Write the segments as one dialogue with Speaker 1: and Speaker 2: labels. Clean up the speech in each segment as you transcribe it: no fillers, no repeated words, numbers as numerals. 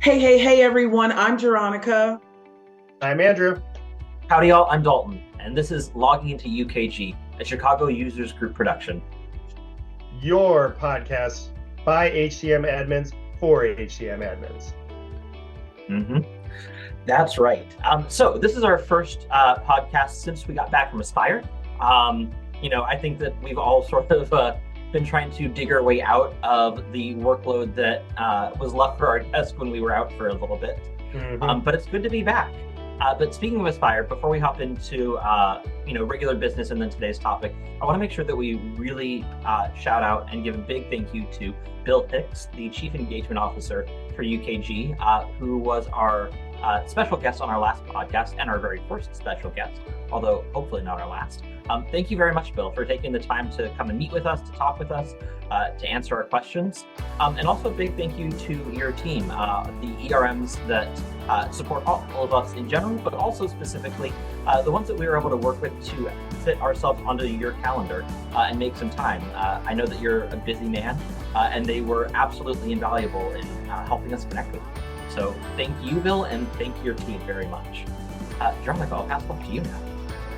Speaker 1: Hey, everyone. I'm Jeronica.
Speaker 2: I'm Andrew.
Speaker 3: Howdy, y'all. I'm Dalton, and this is Logging into UKG, a Chicago Users Group production.
Speaker 2: Your podcast by HCM admins for HCM admins.
Speaker 3: That's right. So this is our first podcast since we got back from Aspire. I think that we've all sort of been trying to dig our way out of the workload that was left for our desk when we were out for a little bit. But it's good to be back. But speaking of Aspire, before we hop into regular business and then today's topic, I want to make sure that we really shout out and give a big thank you to Bill Hicks, the Chief Engagement Officer for UKG, who was our special guest on our last podcast and our very first special guest, although hopefully not our last. Thank you very much, Bill, for taking the time to come and meet with us, to talk with us, to answer our questions. And also a big thank you to your team, the ERMs that support all of us in general, but also specifically the ones that we were able to work with to fit ourselves onto your calendar and make some time. I know that you're a busy man, and they were absolutely invaluable in helping us connect with you. So thank you, Bill, and thank your team very much. Jeronica, I'll pass it off to you now.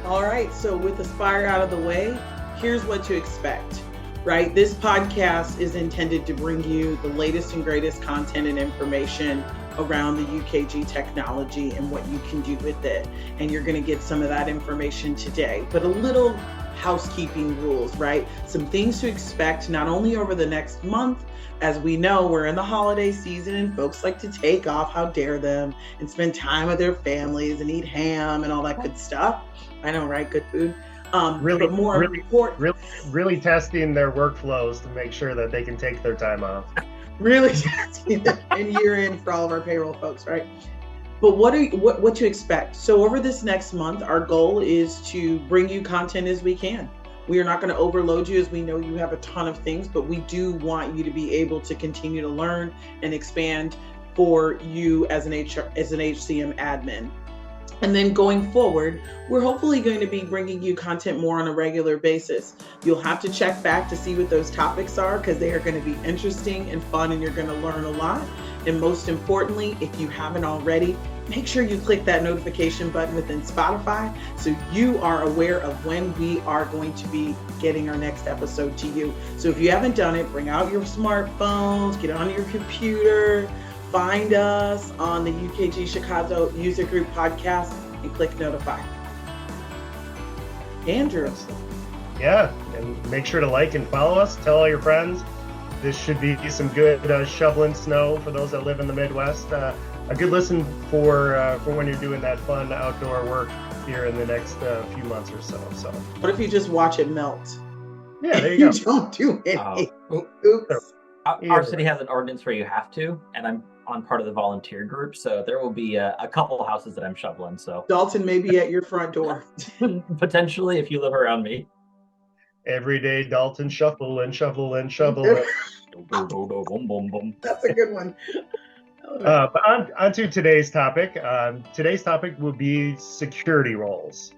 Speaker 1: All right. So with Aspire out of the way, here's what to expect, right? This podcast is intended to bring you the latest and greatest content and information around the UKG technology and what you can do with it. And you're going to get some of that information today, but a little housekeeping rules, right? Some things to expect not only over the next month. As we know, we're in the holiday season and folks like to take off, how dare them, and spend time with their families and eat ham and all that good stuff. I know, right? Good food.
Speaker 2: Really testing their workflows to make sure that they can take their time off.
Speaker 1: Really testing them and year in for all of our payroll folks, right? But what to expect? So over this next month, our goal is to bring you content as we can. We are not going to overload you, as we know you have a ton of things, but we do want you to be able to continue to learn and expand for you as an HCM admin. And then going forward, we're hopefully going to be bringing you content more on a regular basis. You'll have to check back to see what those topics are, because they are going to be interesting and fun, and you're going to learn a lot. And most importantly, if you haven't already, make sure you click that notification button within Spotify so you are aware of when we are going to be getting our next episode to you. So if you haven't done it, bring out your smartphones, get on your computer, find us on the UKG Chicago User Group podcast and click notify. Andrew.
Speaker 2: Yeah, and make sure to like and follow us. Tell all your friends. This should be some good shoveling snow for those that live in the Midwest. A good listen for when you're doing that fun outdoor work here in the next few months or so. So,
Speaker 1: what if you just watch it melt?
Speaker 2: Yeah, there you go.
Speaker 1: Don't do it.
Speaker 3: Oops. Our city has an ordinance where you have to, and I'm on part of the volunteer group, so there will be a couple of houses that I'm shoveling. So
Speaker 1: Dalton may be at your front door.
Speaker 3: Potentially, if you live around me.
Speaker 2: Every day, Dalton shovel and shovel and shovel.
Speaker 1: That's a good one.
Speaker 2: But on to today's topic. Today's topic will be security roles.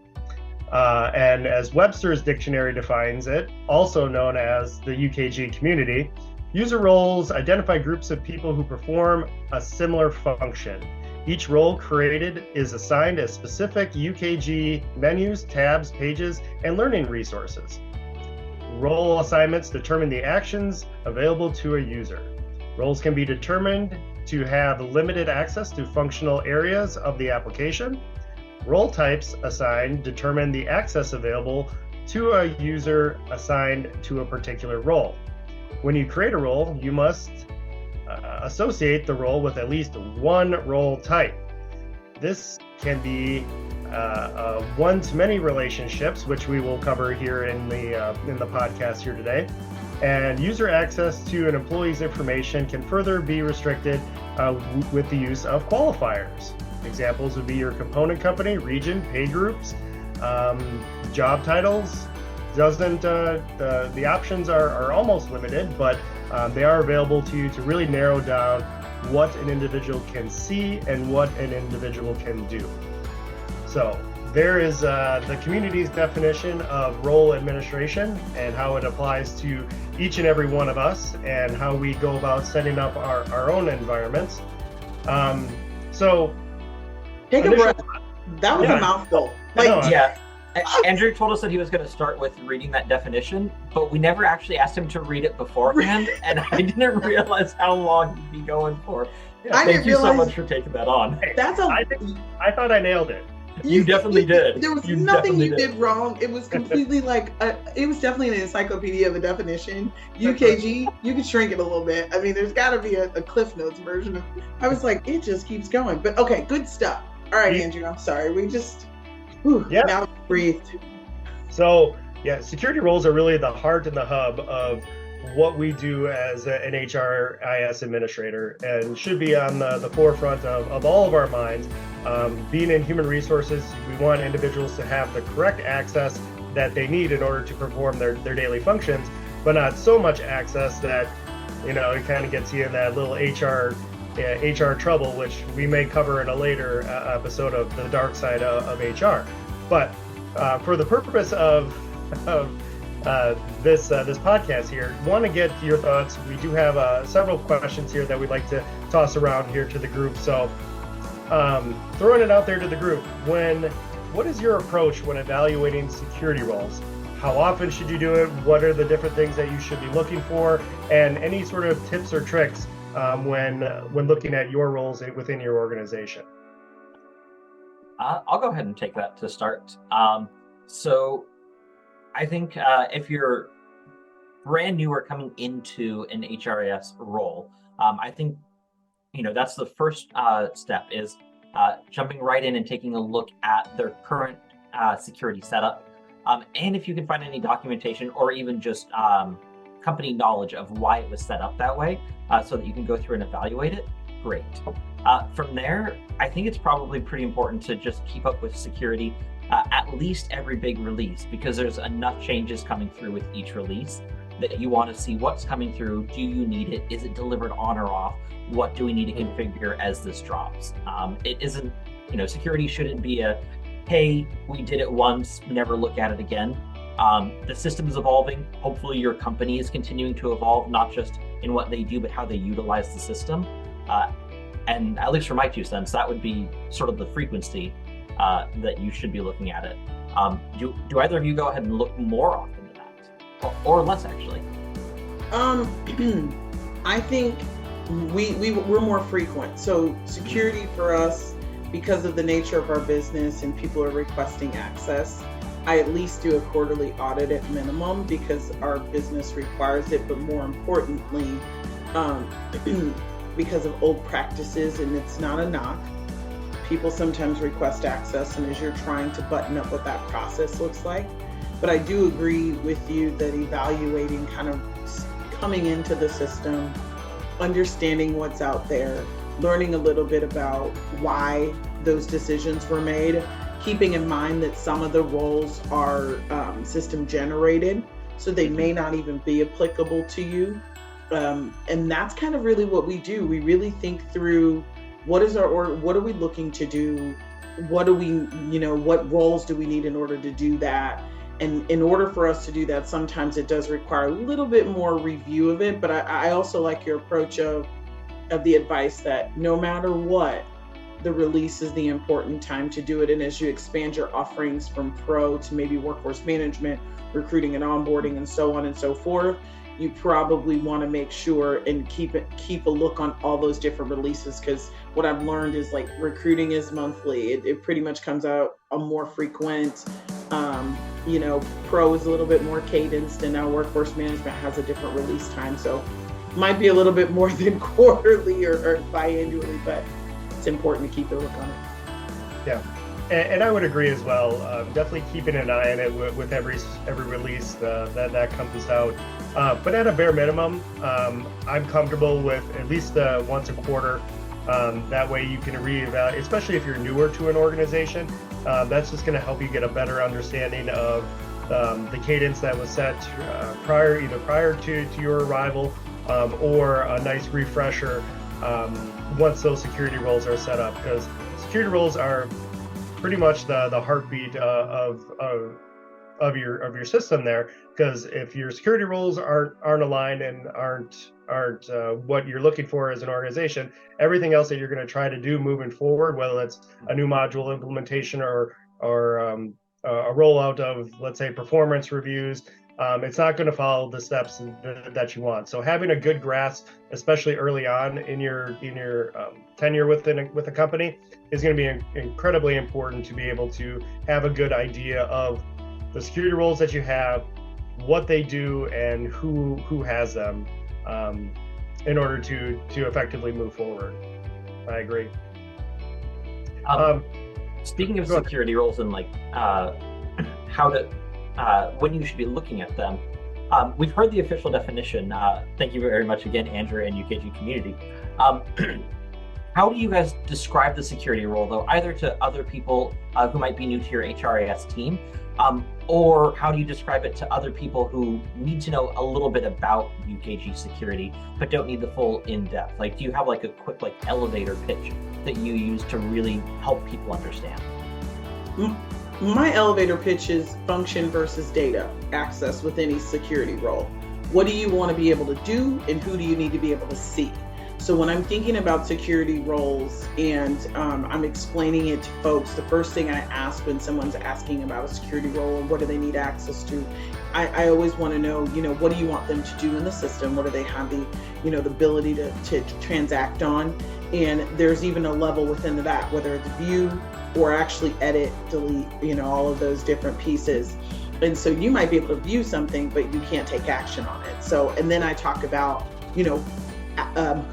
Speaker 2: And as Webster's dictionary defines it, also known as the UKG community, user roles identify groups of people who perform a similar function. Each role created is assigned a specific UKG menus, tabs, pages, and learning resources. Role assignments determine the actions available to a user. Roles can be determined to have limited access to functional areas of the application. Role types assigned determine the access available to a user assigned to a particular role. When you create a role, you must associate the role with at least one role type. This can be one-to-many relationships, which we will cover here in the podcast here today. And user access to an employee's information can further be restricted with the use of qualifiers. Examples would be your component company, region, pay groups, job titles. The options are almost limited, but they are available to you to really narrow down what an individual can see and what an individual can do. So there is the community's definition of role administration and how it applies to each and every one of us and how we go about setting up our own environments. So
Speaker 1: take a breath. That was a mouthful.
Speaker 3: Andrew told us that he was going to start with reading that definition, but we never actually asked him to read it beforehand, and I didn't realize how long he'd be going for. Yeah, thank you so much for taking that on.
Speaker 2: Hey, I thought I nailed it.
Speaker 3: You definitely did.
Speaker 1: There was nothing you did wrong. It was completely it was definitely an encyclopedia of a definition. UKG, you can shrink it a little bit. I mean, there's got to be a Cliff Notes version of. I was like, it just keeps going. But okay, good stuff. All right, Andrew, I'm sorry. We just. Now breathed.
Speaker 2: So security roles are really the heart and the hub of what we do as an HRIS administrator, and should be on the forefront of all of our minds. Being in human resources, we want individuals to have the correct access that they need in order to perform their daily functions, but not so much access that it kind of gets you in that little HR trouble, which we may cover in a later episode of the dark side of HR. But for the purpose of this podcast here, want to get your thoughts. We do have several questions here that we'd like to toss around here to the group. So throwing it out there to the group, what is your approach when evaluating security roles? How often should you do it? What are the different things that you should be looking for? And any sort of tips or tricks when looking at your roles within your organization?
Speaker 3: I'll go ahead and take that to start. So I think if you're brand new or coming into an HRIS role, I think that's the first step is jumping right in and taking a look at their current security setup. And if you can find any documentation or even just company knowledge of why it was set up that way, so that you can go through and evaluate it, great. From there, I think it's probably pretty important to just keep up with security at least every big release, because there's enough changes coming through with each release that you want to see what's coming through. Do you need it? Is it delivered on or off? What do we need to configure as this drops? It isn't, security shouldn't be hey, we did it once, never look at it again. The system is evolving. Hopefully your company is continuing to evolve, not just in what they do, but how they utilize the system. And at least for my 2 cents, that would be sort of the frequency that you should be looking at it. Do either of you go ahead and look more often than that? Or less, actually?
Speaker 1: I think we're more frequent. So security for us, because of the nature of our business and people are requesting access, I at least do a quarterly audit at minimum because our business requires it, but more importantly, because of old practices, and it's not a knock. People sometimes request access, and as you're trying to button up what that process looks like. But I do agree with you that evaluating, kind of coming into the system, understanding what's out there, learning a little bit about why those decisions were made, keeping in mind that some of the roles are system generated, so they may not even be applicable to you. And that's kind of really what we do. We really think through what are we looking to do? What do we, what roles do we need in order to do that? And in order for us to do that, sometimes it does require a little bit more review of it. But I also like your approach of the advice that no matter what, the release is the important time to do it. And as you expand your offerings from pro to maybe workforce management, recruiting and onboarding, and so on and so forth, you probably want to make sure and keep a look on all those different releases, because what I've learned is like recruiting is monthly. It pretty much comes out a more frequent. Pro is a little bit more cadenced, and now workforce management has a different release time. So might be a little bit more than quarterly or biannually, but it's important to keep a look on it.
Speaker 2: Yeah. And I would agree as well. Definitely keeping an eye on it with every release that comes out. But at a bare minimum, I'm comfortable with at least once a quarter. That way you can reevaluate, especially if you're newer to an organization. That's just going to help you get a better understanding of the cadence that was set prior to your arrival, or a nice refresher once those security roles are set up, because security roles are pretty much the heartbeat of your system there, because if your security roles aren't aligned and aren't what you're looking for as an organization, everything else that you're going to try to do moving forward, whether that's a new module implementation or a rollout of, let's say, performance reviews, it's not going to follow the steps that you want. So having a good grasp, especially early on in your tenure with a company, is going to be incredibly important to be able to have a good idea of the security roles that you have, what they do, and who has them, in order to effectively move forward. I agree.
Speaker 3: Speaking of security roles and like how to when you should be looking at them, we've heard the official definition. Thank you very much again, Andrew and UKG community. How do you guys describe the security role, though, either to other people who might be new to your HRIS team, or how do you describe it to other people who need to know a little bit about UKG security but don't need the full in-depth? Like, do you have like a quick like elevator pitch that you use to really help people understand?
Speaker 1: My elevator pitch is function versus data access with any security role. What do you want to be able to do, and who do you need to be able to see? So when I'm thinking about security roles and I'm explaining it to folks, the first thing I ask when someone's asking about a security role and what do they need access to, I always want to know, what do you want them to do in the system? What do they have the ability to transact on? And there's even a level within that, whether it's view or actually edit, delete, all of those different pieces. And so you might be able to view something, but you can't take action on it. So, and then I talk about,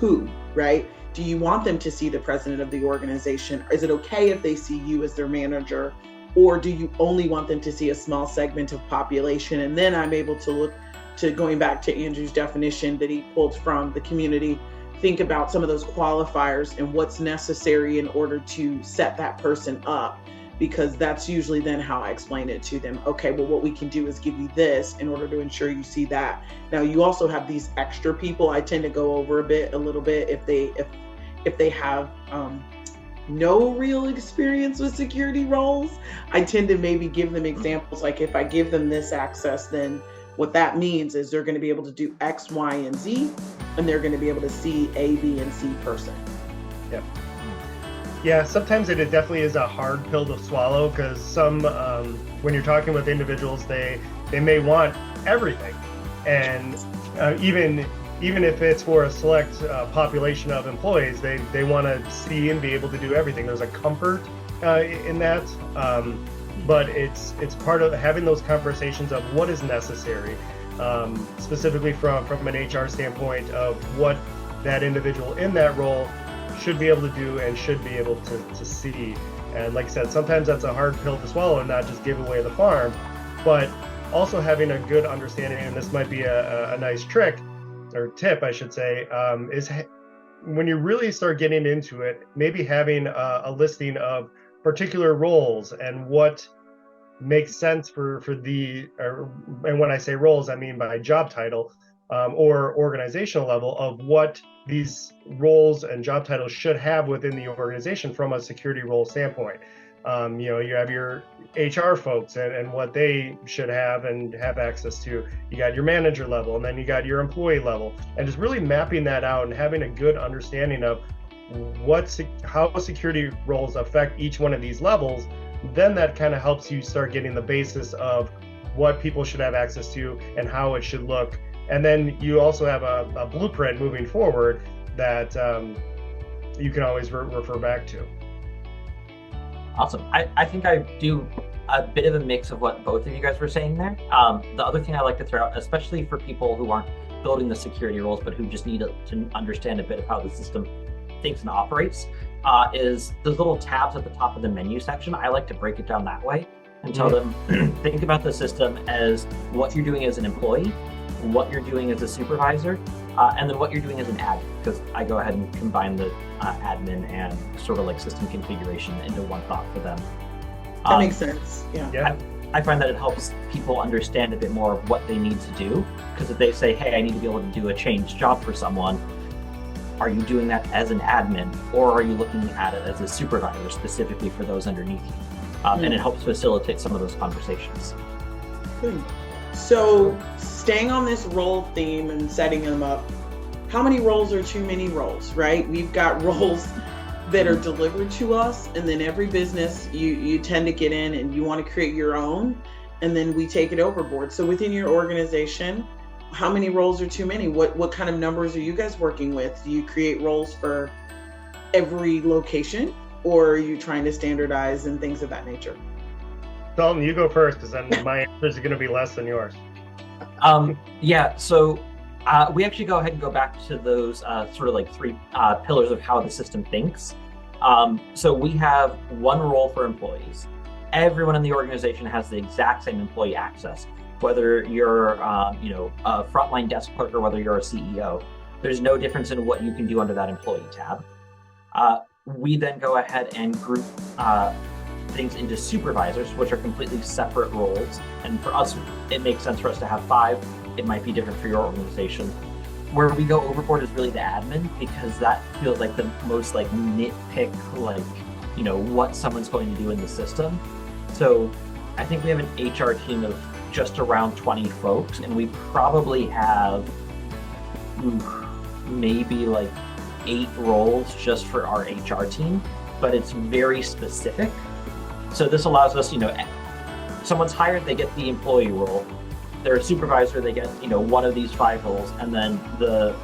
Speaker 1: who, right? Do you want them to see the president of the organization? Is it okay if they see you as their manager? Or do you only want them to see a small segment of population? And then I'm able to look to, going back to Andrew's definition that he pulled from the community, think about some of those qualifiers and what's necessary in order to set that person up, because that's usually then how I explain it to them. Okay, well, what we can do is give you this in order to ensure you see that. Now, you also have these extra people. I tend to go over a little bit if they have no real experience with security roles. I tend to maybe give them examples, like if I give them this access, then what that means is they're going to be able to do X, Y, and Z, and they're going to be able to see A, B, and C person.
Speaker 2: Yep. Yeah, sometimes it definitely is a hard pill to swallow, because some, when you're talking with individuals, they may want everything, and even if it's for a select population of employees, they want to see and be able to do everything. There's a comfort in that, but it's part of having those conversations of what is necessary, specifically from an HR standpoint of what that individual in that role should be able to do and should be able to see. And like I said, sometimes that's a hard pill to swallow and not just give away the farm, but also having a good understanding, and this might be a nice trick or tip, I should say, is when you really start getting into it, maybe having a listing of particular roles and what makes sense for and when I say roles, I mean by job title or organizational level, of what these roles and job titles should have within the organization from a security role standpoint. You have your HR folks and what they should have and have access to. You got your manager level, and then you got your employee level, and just really mapping that out and having a good understanding of how security roles affect each one of these levels. Then that kind of helps you start getting the basis of what people should have access to and how it should look. And then you also have a blueprint moving forward that you can always refer back to.
Speaker 3: Awesome. I think I do a bit of a mix of what both of you guys were saying there. The other thing I like to throw out, especially for people who aren't building the security roles, but who just need to understand a bit of how the system thinks and operates, is those little tabs at the top of the menu section. I like to break it down that way and tell them, think about the system as what you're doing as an employee, what you're doing as a supervisor, and then what you're doing as an admin, because I go ahead and combine the admin and sort of like system configuration into one thought for them.
Speaker 1: That makes sense. Yeah.
Speaker 3: I find that it helps people understand a bit more of what they need to do, because if they say, hey, I need to be able to do a change job for someone, are you doing that as an admin, or are you looking at it as a supervisor specifically for those underneath you? And it helps facilitate some of those conversations.
Speaker 1: Good. So staying on this role theme and setting them up, how many roles are too many roles, right? We've got roles that are delivered to us, and then every business you tend to get in and you want to create your own, and then we take it overboard. So within your organization, how many roles are too many? What kind of numbers are you guys working with? Do you create roles for every location, or are you trying to standardize and things of that nature?
Speaker 2: Dalton, you go first, because then my answers are going to be less than yours.
Speaker 3: Yeah, so we actually go ahead and go back to those sort of like three pillars of how the system thinks. So we have one role for employees. Everyone in the organization has the exact same employee access, whether you're a frontline desk clerk or whether you're a CEO. There's no difference in what you can do under that employee tab. We then go ahead and group things into supervisors, which are completely separate roles. And for us, it makes sense for us to have 5. It might be different for your organization. Where we go overboard is really the admin, because that feels like the most like nitpick, like, what someone's going to do in the system. So I think we have an HR team of just around 20 folks, and we probably have maybe like 8 roles just for our HR team, but it's very specific. So this allows us, someone's hired, they get the employee role. They're a supervisor, they get, one of these 5 roles, and then the,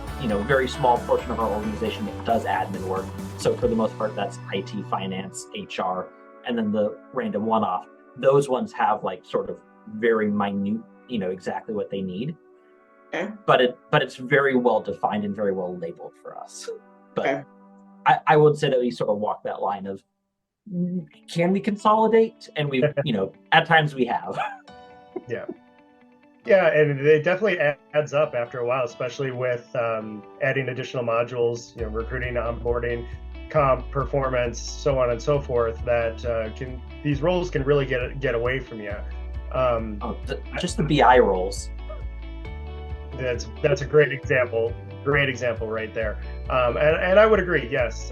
Speaker 3: very small portion of our organization that does admin work. So for the most part, that's IT, finance, HR, and then the random one-off. Those ones have like sort of very minute, exactly what they need.
Speaker 1: Okay.
Speaker 3: But it's very well defined and very well labeled for us. But
Speaker 1: okay.
Speaker 3: I would say that we sort of walk that line of, can we consolidate? And we, at times we have.
Speaker 2: Yeah. Yeah, and it definitely adds up after a while, especially with adding additional modules, recruiting, onboarding, comp, performance, so on and so forth. That these roles can really get away from you.
Speaker 3: Just the BI roles.
Speaker 2: That's a great example. Great example right there. And I would agree. Yes,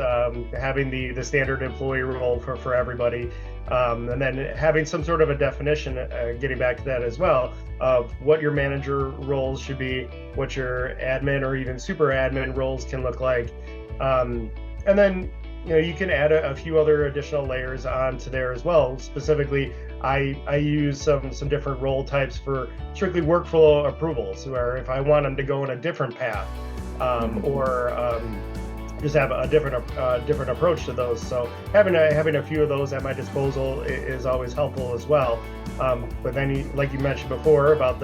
Speaker 2: having the standard employee role for everybody. And then having some sort of a definition, getting back to that as well, of what your manager roles should be, what your admin or even super admin roles can look like. And then, you can add a few other additional layers onto there as well. Specifically, I use some different role types for strictly workflow approvals, where if I want them to go in a different path, or just have a different approach to those. So having a few of those at my disposal is always helpful as well. But then, like you mentioned before, about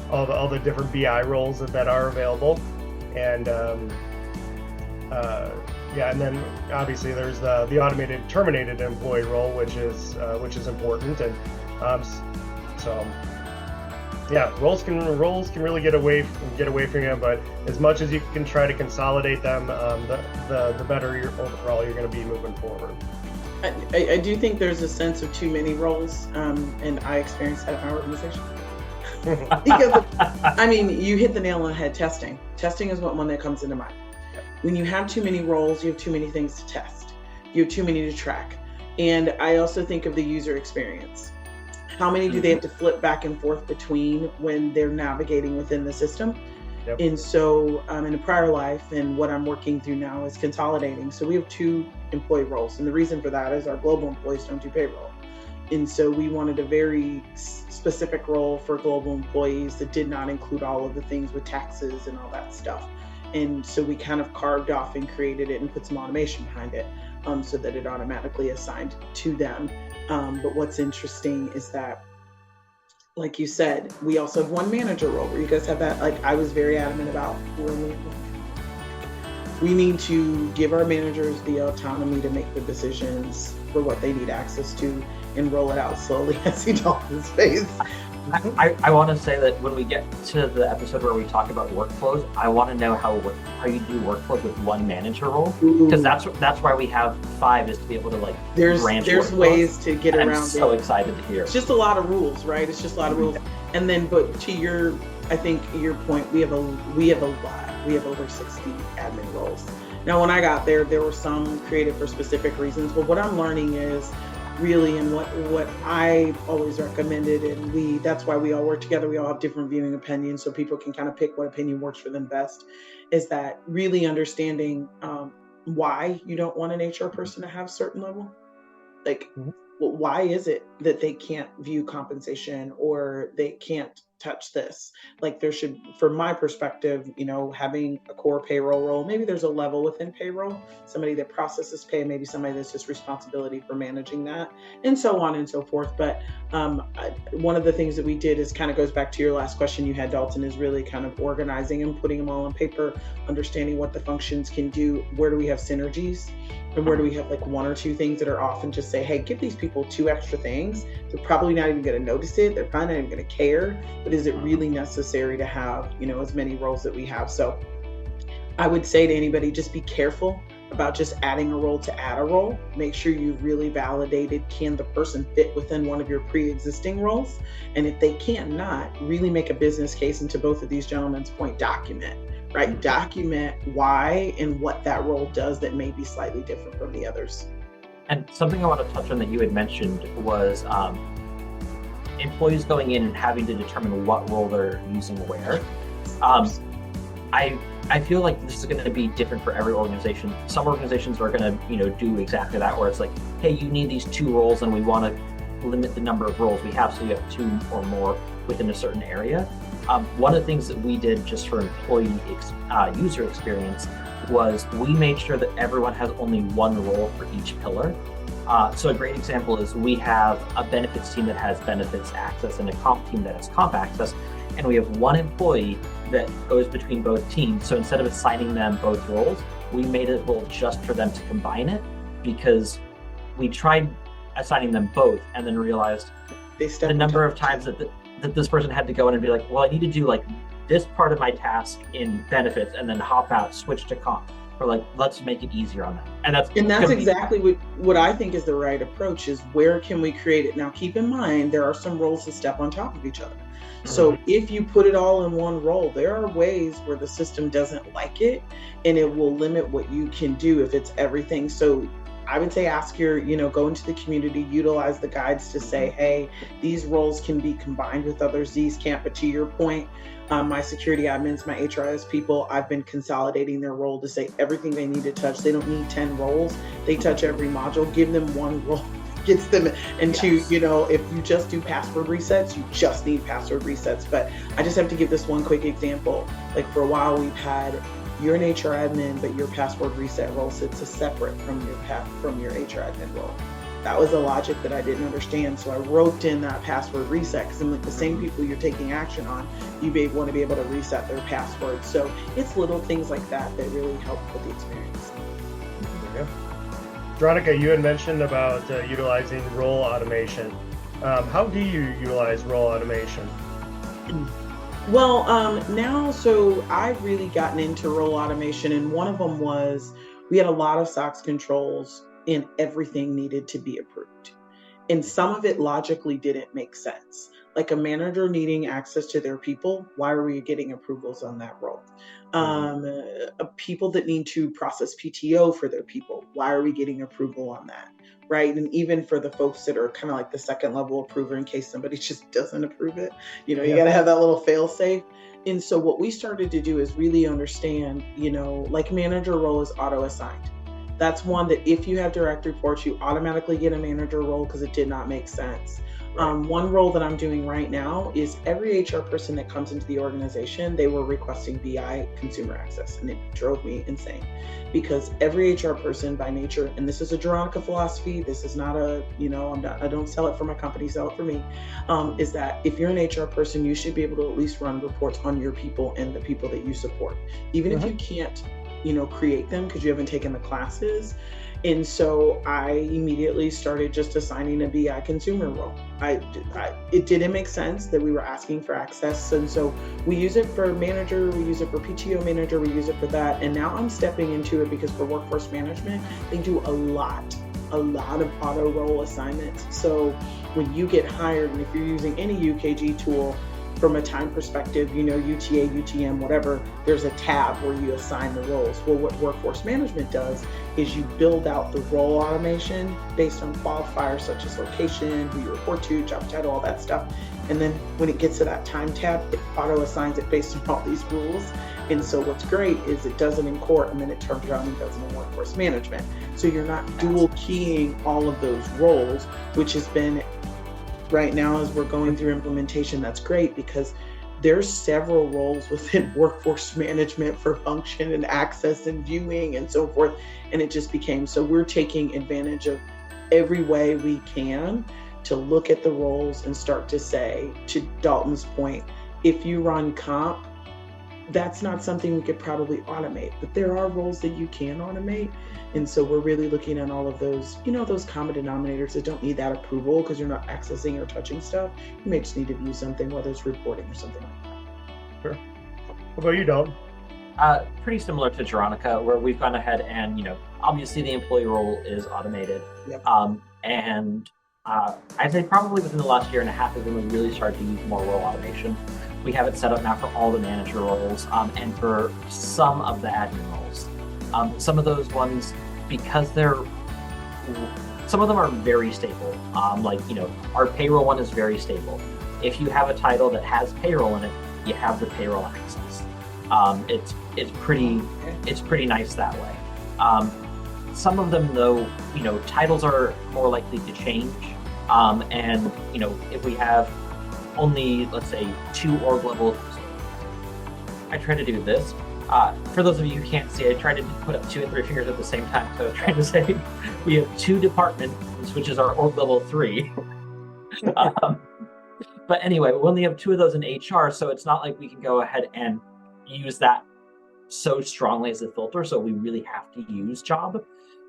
Speaker 2: all the different BI roles that are available, and and then obviously there's the automated terminated employee role, which is important, and so. Yeah, roles can really get away from you, but as much as you can try to consolidate them, the better overall you're going to be moving forward.
Speaker 1: I do think there's a sense of too many roles, and I experienced that in our organization. Because you hit the nail on the head. Testing is one that comes into mind. When you have too many roles, you have too many things to test. You have too many to track, and I also think of the user experience. How many do they have to flip back and forth between when they're navigating within the system? Yep. And so in a prior life, and what I'm working through now is consolidating. So we have 2 employee roles. And the reason for that is our global employees don't do payroll. And so we wanted a very specific role for global employees that did not include all of the things with taxes and all that stuff. And so we kind of carved off and created it and put some automation behind it, so that it automatically assigned to them. But what's interesting is that, like you said, we also have one manager role where you guys have that. Like I was very adamant about, we need to give our managers the autonomy to make the decisions for what they need access to and roll it out slowly. I see Dalton's face.
Speaker 3: I want to say that when we get to the episode where we talk about workflows, I want to know how you do workflows with one manager role, because that's why we have 5, is to be able to
Speaker 1: there's
Speaker 3: workflows.
Speaker 1: Ways to get around.
Speaker 3: I'm so excited to hear.
Speaker 1: It's just a lot of rules, right? It's just a lot of rules. And then, but to your point, we have a lot. We have over 60 admin roles. Now, when I got there were some created for specific reasons, but what I'm learning is really, and what I always recommended, and that's why we all work together. We all have different viewing opinions, so people can kind of pick what opinion works for them best. Is that really understanding why you don't want an HR person to have certain level? Like, well, why is it that they can't view compensation or they can't touch this? Like, there should, from my perspective, having a core payroll role, maybe there's a level within payroll, somebody that processes pay, maybe somebody that's just responsibility for managing that, and so on and so forth. But one of the things that we did is kind of goes back to your last question you had, Dalton, is really kind of organizing and putting them all on paper, understanding what the functions can do, where do we have synergies, and where do we have like one or two things that are off, and just say, hey, give these people 2 extra things. They're probably not even going to notice it. They're probably not even going to care. But is it really necessary to have, as many roles that we have? So I would say to anybody, just be careful about just adding a role to add a role. Make sure you've really validated, can the person fit within one of your pre-existing roles? And if they cannot, really make a business case, and to both of these gentlemen's point, document. Right? Document why and what that role does that may be slightly different from the others.
Speaker 3: And something I want to touch on that you had mentioned was employees going in and having to determine what role they're using where. I feel like this is going to be different for every organization. Some organizations are going to, do exactly that, where it's like, hey, you need these 2 roles and we want to limit the number of roles we have so you have 2 or more within a certain area. One of the things that we did just for employee user experience was we made sure that everyone has only 1 role for each pillar. So a great example is we have a benefits team that has benefits access and a comp team that has comp access, and we have 1 employee that goes between both teams. So instead of assigning them both roles, we made a role just for them to combine it, because we tried assigning them both and then realized the number of times that this person had to go in and be like, well, I need to do like this part of my task in benefits and then hop out, switch to comp. Or like, let's make it easier on them. And that's
Speaker 1: exactly what I think is the right approach, is where can we create it? Now, keep in mind, there are some roles that step on top of each other. So if you put it all in one role, there are ways where the system doesn't like it, and it will limit what you can do if it's everything. So I would say ask go into the community, utilize the guides to say, hey, these roles can be combined with others, these can't. But to your point, my security admins, my HRIS people, I've been consolidating their role to say everything they need to touch. They don't need 10 roles. They touch every module. Give them 1 role. Gets them into, if you just do password resets, you just need password resets. But I just have to give this one quick example. Like, for a while we've had, you're an HR admin, but your password reset role sits separate from your HR admin role. That was a logic that I didn't understand. So I roped in that password reset, because I'm like, the same people you're taking action on, you want to be able to reset their password. So it's little things like that that really help with the experience.
Speaker 2: Yeah. Veronica, you had mentioned about utilizing role automation. How do you utilize role automation?
Speaker 1: Well, now, so I've really gotten into role automation, and one of them was we had a lot of SOX controls and everything needed to be approved. And some of it logically didn't make sense. Like a manager needing access to their people, why are we getting approvals on that role? People that need to process PTO for their people, why are we getting approval on that? Right? And even for the folks that are kind of like the second level approver, in case somebody just doesn't approve it, you got to have that little fail safe. And so what we started to do is really understand, like manager role is auto assigned. That's one that if you have direct reports, you automatically get a manager role because it did not make sense. One role that I'm doing right now is every HR person that comes into the organization, they were requesting BI consumer access, and it drove me insane, because every HR person by nature, and this is a Veronica philosophy, this is not a, I don't sell it for my company, sell it for me, is that if you're an HR person, you should be able to at least run reports on your people and the people that you support, even if you can't create them because you haven't taken the classes. And so I immediately started just assigning a BI consumer role. It didn't make sense that we were asking for access. And so we use it for manager, we use it for PTO manager, we use it for that. And now I'm stepping into it because for workforce management, they do a lot of auto role assignments. So when you get hired, and if you're using any UKG tool, from a time perspective, UTA, UTM, whatever, there's a tab where you assign the roles. Well, what workforce management does is you build out the role automation based on qualifiers such as location, who you report to, job title, all that stuff. And then when it gets to that time tab, it auto assigns it based on all these rules. And so what's great is it does it in court and then it turns around and does it in workforce management. So you're not dual keying all of those roles, which has been right now as we're going through implementation. That's great because there's several roles within workforce management for function and access and viewing and so forth. And it just became, so we're taking advantage of every way we can to look at the roles and start to say, to Dalton's point, if you run comp, that's not something we could probably automate, but there are roles that you can automate. And so we're really looking at all of those, those common denominators that don't need that approval because you're not accessing or touching stuff. You may just need to view something, whether it's reporting or something like that.
Speaker 2: Sure. What about you, Dalton?
Speaker 3: Pretty similar to Veronica, where we've gone ahead and, obviously the employee role is automated.
Speaker 1: Yep.
Speaker 3: I'd say probably within the last year and a half is when we really started to use more role automation. We have it set up now for all the manager roles and for some of the admin roles. Some of those ones, because some of them are very stable. Our payroll one is very stable. If you have a title that has payroll in it, you have the payroll access. It's pretty nice that way. Some of them, though, titles are more likely to change. If we have only, let's say, 2 org levels, I try to do this. For those of you who can't see, I try to put up 2 and 3 fingers at the same time. So I'm trying to say we have 2 departments, which is our org level 3. But anyway, we only have 2 of those in HR, so it's not like we can go ahead and use that so strongly as a filter. So we really have to use job.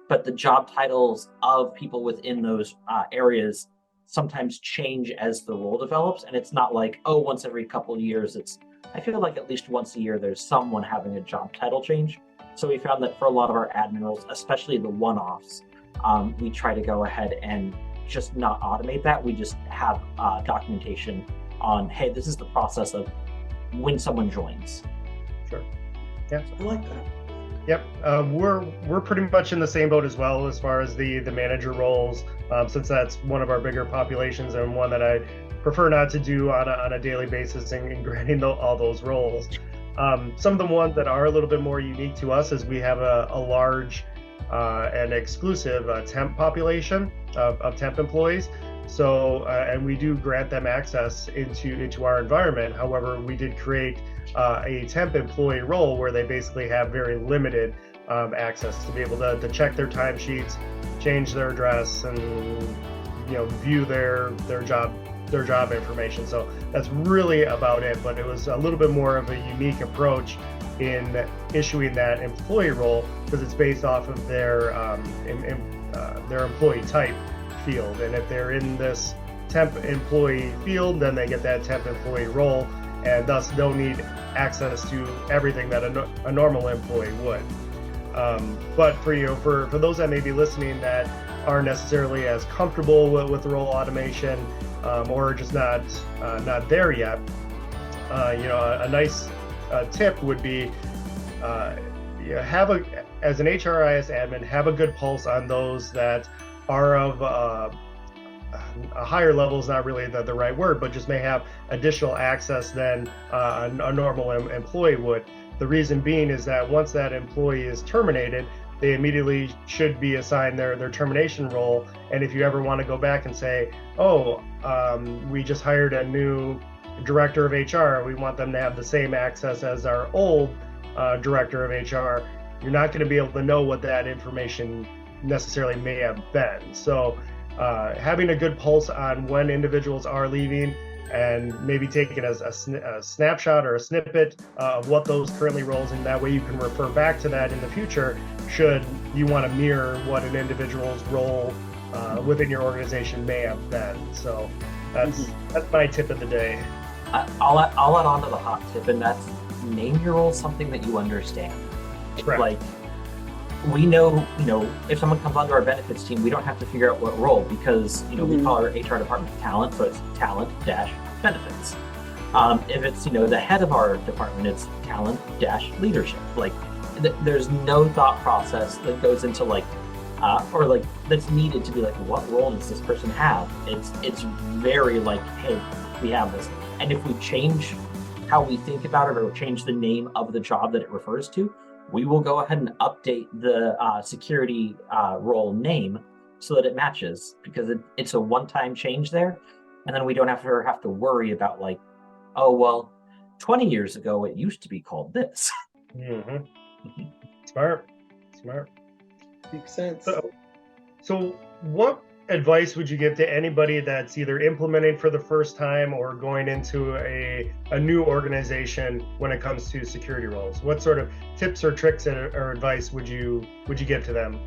Speaker 3: But the job titles of people within those areas sometimes change as the role develops. And it's not like, once every couple of years, I feel like at least once a year, there's someone having a job title change. So we found that for a lot of our admin roles, especially the one-offs, we try to go ahead and just not automate that. We just have documentation on, hey, this is the process of when someone joins.
Speaker 2: Sure. Yeah.
Speaker 1: I like that.
Speaker 2: Yep, we're pretty much in the same boat as well as far as the manager roles, since that's one of our bigger populations and one that I prefer not to do on a daily basis in granting all those roles. Some of the ones that are a little bit more unique to us is we have a large and exclusive temp population of temp employees. So, and we do grant them access into our environment. However, we did create a temp employee role where they basically have very limited access to be able to check their timesheets, change their address, and view their job information. So that's really about it. But it was a little bit more of a unique approach in issuing that employee role because it's based off of their employee type field. And if they're in this temp employee field, then they get that temp employee role and thus don't need access to everything that a normal employee would. But for those that may be listening that aren't necessarily as comfortable with role automation or just not there yet, a nice tip would be as an HRIS admin, have a good pulse on those that are of a higher level is not really the right word, but just may have additional access than a normal employee would. The reason being is that once that employee is terminated, they immediately should be assigned their termination role. And if you ever want to go back and say, we just hired a new director of HR, we want them to have the same access as our old director of HR, you're not going to be able to know what that information necessarily may have been. So having a good pulse on when individuals are leaving and maybe taking a snapshot or a snippet of what those currently roles, and that way you can refer back to that in the future should you want to mirror what an individual's role within your organization may have been. So that's my tip of the day.
Speaker 3: I'll add on to the hot tip, and that's name your role something that you understand.
Speaker 2: Correct.
Speaker 3: Like, we know, if someone comes onto our benefits team, we don't have to figure out what role because, we call our HR department talent, so it's talent-benefits. If it's, the head of our department, it's talent dash leadership. Like there's no thought process that goes into or that's needed to be like, what role does this person have? It's very like, hey, we have this. And if we change how we think about it or change the name of the job that it refers to, we will go ahead and update the security role name so that it matches, because it's a one-time change there. And then we don't have to worry about like, oh, well, 20 years ago, it used to be called this.
Speaker 2: Mm-hmm. Smart.
Speaker 1: Makes sense.
Speaker 2: So what advice would you give to anybody that's either implementing for the first time or going into a new organization when it comes to security roles? What sort of tips or tricks or advice would you give to them?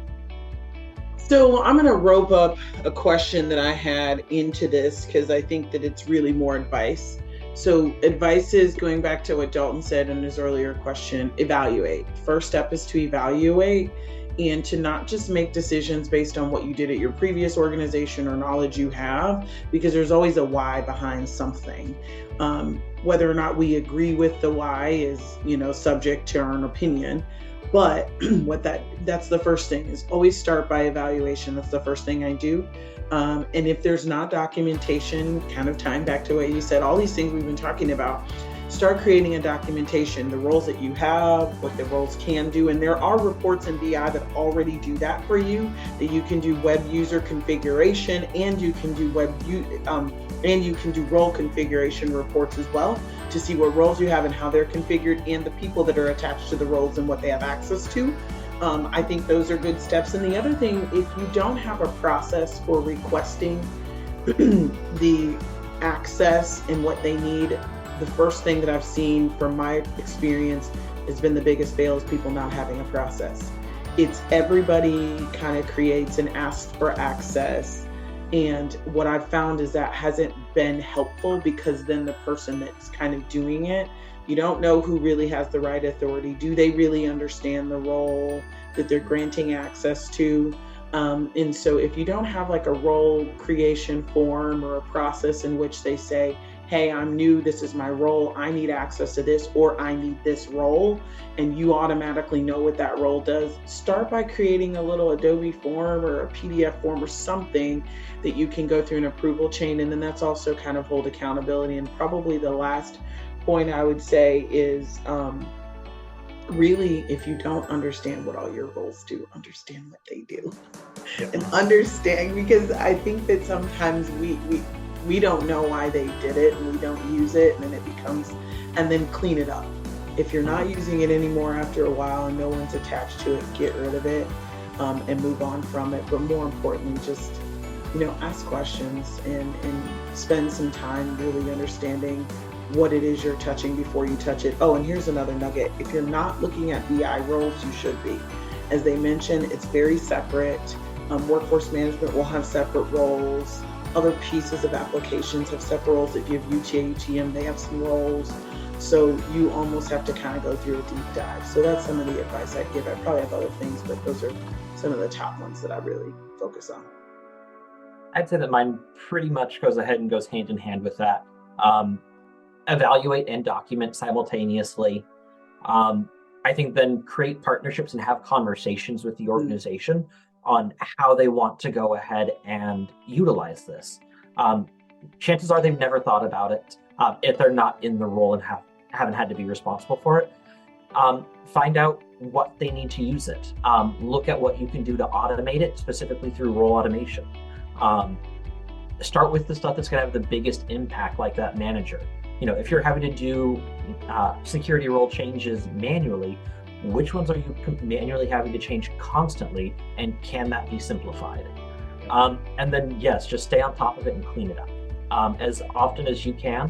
Speaker 1: So I'm going to rope up a question that I had into this because I think that it's really more advice. So advice is, going back to what Dalton said in his earlier question, evaluate. First step is to evaluate, and to not just make decisions based on what you did at your previous organization or knowledge you have, because there's always a why behind something. Whether or not we agree with the why is, subject to our own opinion. But that's the first thing, is always start by evaluation. That's the first thing I do. And if there's not documentation, kind of tying back to what you said, all these things we've been talking about, start creating a documentation, the roles that you have, what the roles can do. And there are reports in BI that already do that for you, that you can do web user configuration, and you can do role configuration reports as well, to see what roles you have and how they're configured, and the people that are attached to the roles and what they have access to. I think those are good steps. And the other thing, if you don't have a process for requesting the access and what they need, the first thing that I've seen from my experience has been the biggest fail is people not having a process. It's everybody kind of creates and asks for access. And what I've found is that hasn't been helpful, because then the person that's kind of doing it, you don't know who really has the right authority. Do they really understand the role that they're granting access to? And so if you don't have like a role creation form or a process in which they say, hey, I'm new, this is my role, I need access to this, or I need this role, and you automatically know what that role does, start by creating a little Adobe form or a PDF form or something that you can go through an approval chain. And then that's also kind of hold accountability. And probably the last point I would say is really, if you don't understand what all your roles do, understand what they do. Yep. And understand, because I think that sometimes we don't know why they did it, and we don't use it, and then it becomes, and then clean it up. If you're not using it anymore after a while and no one's attached to it, get rid of it and move on from it. But more importantly, just ask questions and spend some time really understanding what it is you're touching before you touch it. Oh, and here's another nugget. If you're not looking at BI roles, you should be. As they mentioned, it's very separate. Workforce management will have separate roles. Other pieces of applications have separate roles. If you have UTA, UTM, they have some roles. So you almost have to kind of go through a deep dive. So that's some of the advice I'd give. I probably have other things, but those are some of the top ones that I really focus on.
Speaker 3: I'd say that mine pretty much goes ahead and goes hand in hand with that. Evaluate and document simultaneously. I think then create partnerships and have conversations with the organization on how they want to go ahead and utilize this. Chances are they've never thought about it if they're not in the role and haven't had to be responsible for it. Find out what they need to use it. Look at what you can do to automate it, specifically through role automation. Start with the stuff that's going to have the biggest impact, like that manager. If you're having to do security role changes manually, which ones are you manually having to change constantly, and can that be simplified? And then, yes, just stay on top of it and clean it up as often as you can.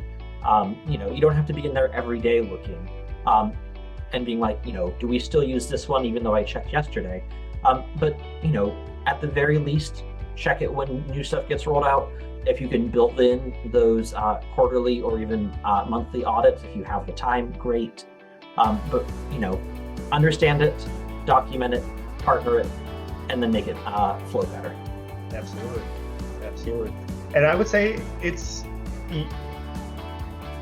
Speaker 3: You don't have to be in there every day looking and being like, do we still use this one even though I checked yesterday? But at the very least, check it when new stuff gets rolled out. If you can build in those quarterly or even monthly audits, if you have the time, great. But understand it, document it, partner it, and then make it flow better.
Speaker 2: Absolutely. And I would say it's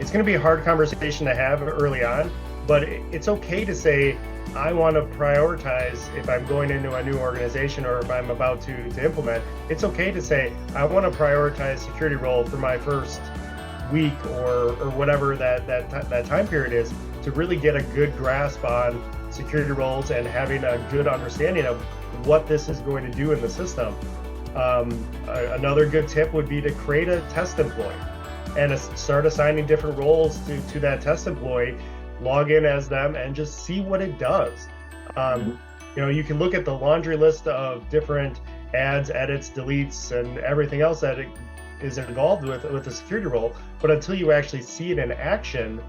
Speaker 2: it's going to be a hard conversation to have early on, but it's okay to say, I want to prioritize if I'm going into a new organization or if I'm about to implement. It's okay to say, I want to prioritize security role for my first week or whatever that time period is, to really get a good grasp on security roles and having a good understanding of what this is going to do in the system. Another good tip would be to create a test employee and start assigning different roles to that test employee, log in as them, and just see what it does. You can look at the laundry list of different adds, edits, deletes, and everything else that it is involved with a security role, but until you actually see it in action,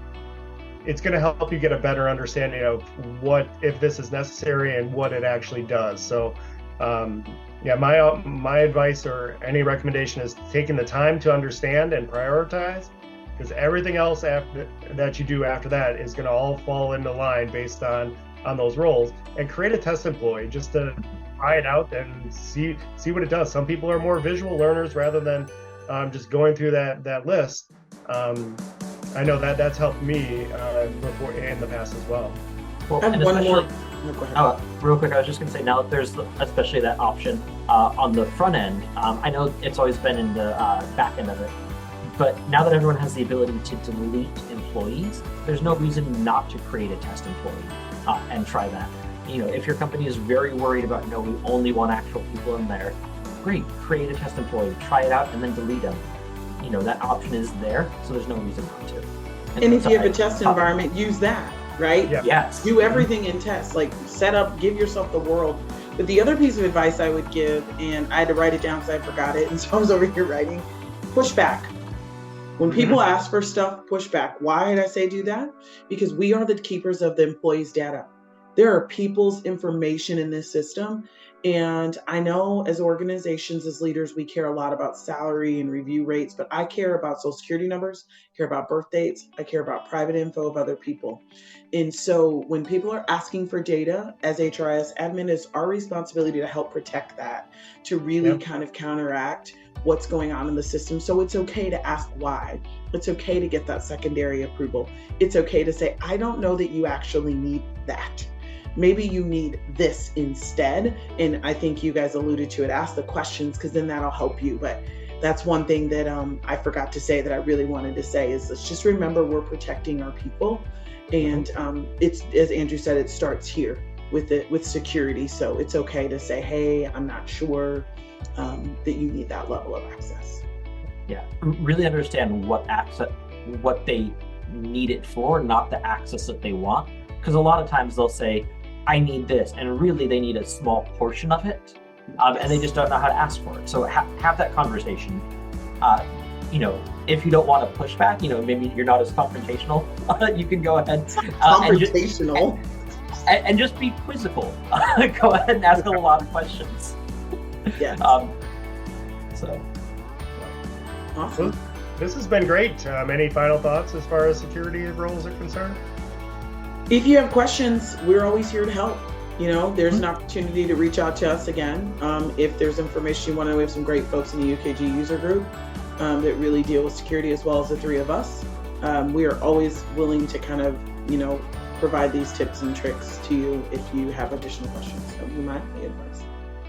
Speaker 2: it's going to help you get a better understanding of what, if this is necessary, and what it actually does. So my advice or any recommendation is taking the time to understand and prioritize, because everything else that you do after that is going to all fall into line based on those roles. And create a test employee just to try it out and see what it does. Some people are more visual learners rather than just going through that list. I know that's helped me before in the past as well.
Speaker 3: Well,
Speaker 1: I have one more.
Speaker 3: Real quick, I was just going to say, now that there's especially that option on the front end, I know it's always been in the back end of it, but now that everyone has the ability to delete employees, there's no reason not to create a test employee and try that. If your company is very worried about, no, we only want actual people in there, great, create a test employee, try it out, and then delete them. That option is there, so there's no reason not to.
Speaker 1: And if you have a test environment, use that. Right?
Speaker 2: Yeah.
Speaker 3: Yes.
Speaker 1: Do everything in test, like set up, give yourself the world. But the other piece of advice I would give, and I had to write it down because I forgot it, and so I was over here writing, push back. When people ask for stuff, push back. Why did I say do that? Because we are the keepers of the employees' data. There are people's information in this system. And I know as organizations, as leaders, we care a lot about salary and review rates, but I care about social security numbers, care about birth dates, I care about private info of other people. And so when people are asking for data, as HRIS admin, it's our responsibility to help protect that, to really kind of counteract what's going on in the system. So it's okay to ask why. It's okay to get that secondary approval. It's okay to say, I don't know that you actually need that. Maybe you need this instead. And I think you guys alluded to it. Ask the questions, because then that'll help you. But that's one thing that I forgot to say that I really wanted to say is, let's just remember we're protecting our people. And it's, as Andrew said, it starts here with security. So it's okay to say, hey, I'm not sure that you need that level of access.
Speaker 3: Yeah, really understand what they need it for, not the access that they want. Because a lot of times they'll say, I need this, and really they need a small portion of it, and they just don't know how to ask for it. So have that conversation. If you don't want to push back, maybe you're not as confrontational, you can go ahead and just be quizzical. Go ahead and ask a lot of questions.
Speaker 1: Yeah.
Speaker 2: Awesome. This has been great. Any final thoughts as far as security roles are concerned?
Speaker 1: If you have questions, we're always here to help. There's an opportunity to reach out to us again. If there's information you want to, we have some great folks in the UKG user group that really deal with security, as well as the three of us. We are always willing to kind of, provide these tips and tricks to you if you have additional questions. So you might be advised.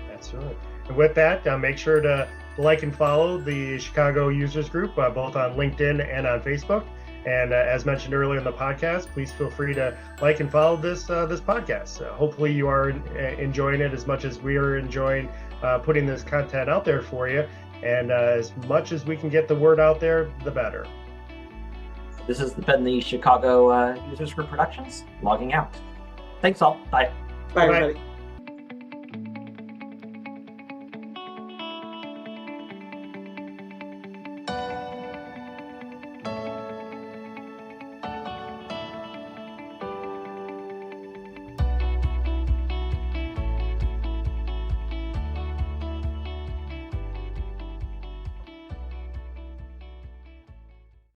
Speaker 2: That's right. And with that, make sure to like and follow the Chicago Users Group, both on LinkedIn and on Facebook. And as mentioned earlier in the podcast, please feel free to like and follow this podcast. Hopefully you are enjoying it as much as we are enjoying putting this content out there for you. And as much as we can get the word out there, the better.
Speaker 3: This has been the Chicago Users Group Productions, logging out. Thanks all. Bye.
Speaker 1: Bye, everybody.